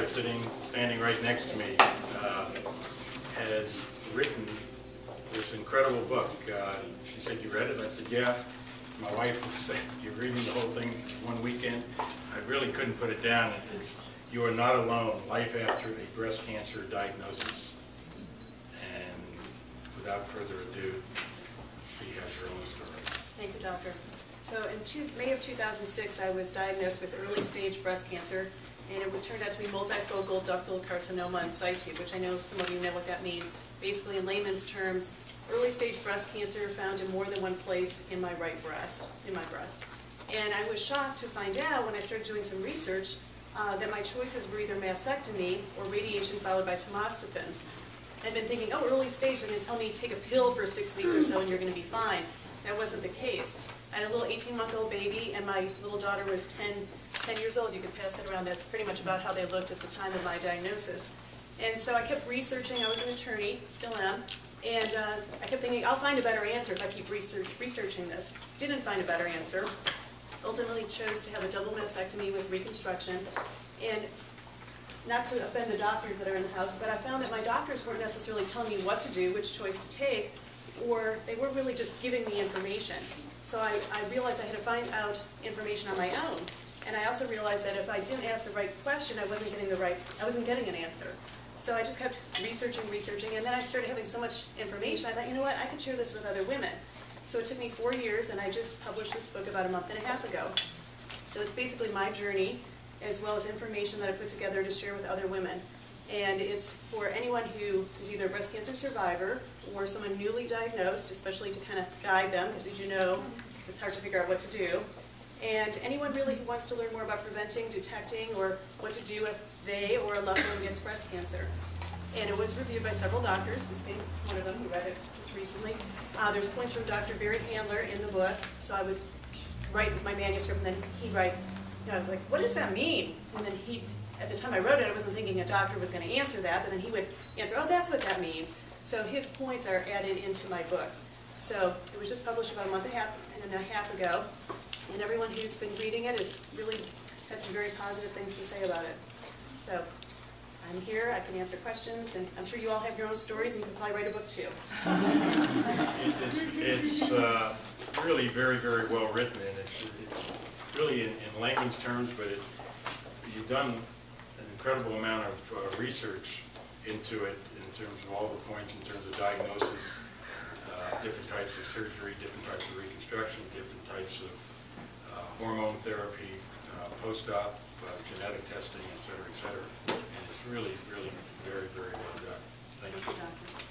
Schneider, standing right next to me, has written this incredible book. She said, "You read it?" I said, "Yeah." My wife said, "You're reading the whole thing one weekend?" I really couldn't put it down. It's "You Are Not Alone, Life After a Breast Cancer Diagnosis." And without further ado, she has her own story. Thank you, doctor. So in May of 2006, I was diagnosed with early stage breast cancer, and it turned out to be multifocal ductal carcinoma in situ, which I know some of you know what that means. Basically, in layman's terms, early stage breast cancer found in more than one place in my right breast, And I was shocked to find out when I started doing some research that my choices were either mastectomy or radiation followed by tamoxifen. I'd been thinking, oh, early stage, they're going to tell me take a pill for 6 weeks or so and you're going to be fine. That wasn't the case. I had a little 18-month-old baby, and my little daughter was 10 years old. You could pass that around. That's pretty much about how they looked at the time of my diagnosis. And so I kept researching. I was an attorney, still am, and I kept thinking, I'll find a better answer if I keep researching this. Didn't find a better answer. Ultimately chose to have a double mastectomy with reconstruction. And not to offend the doctors that are in the house, but I found that my doctors weren't necessarily telling me what to do, which choice to take, or they weren't really just giving me information. So I realized I had to find out information on my own. And I also realized that if I didn't ask the right question, I wasn't getting an answer. So I just kept researching, and then I started having so much information, I thought, you know what, I could share this with other women. So it took me 4 years, and I just published this book about a month and a half ago. So it's basically my journey, as well as information that I put together to share with other women. And it's for anyone who is either a breast cancer survivor or someone newly diagnosed, especially to kind of guide them, because as you know, it's hard to figure out what to do. And anyone really who wants to learn more about preventing, detecting, or what to do if they or a loved one gets breast cancer. And it was reviewed by several doctors, this being one of them who read it just recently. There's points from Dr. Barry Handler in the book, so I would write my manuscript and then he'd write, I was like, what does that mean? And then at the time I wrote it, I wasn't thinking a doctor was going to answer that, but then he would answer, oh, that's what that means. So his points are added into my book. So it was just published about a month and a half ago, and everyone who's been reading it has really had some very positive things to say about it. So I'm here, I can answer questions, and I'm sure you all have your own stories, and you can probably write a book too. It's really very, very well written, and it's really in layman's terms, but you've done an incredible amount of research into it in terms of all the points, in terms of diagnosis, different types of surgery, different types of reconstruction, different types of hormone therapy, post-op, genetic testing, et cetera, et cetera. And it's really, really very, very well done. Thank you.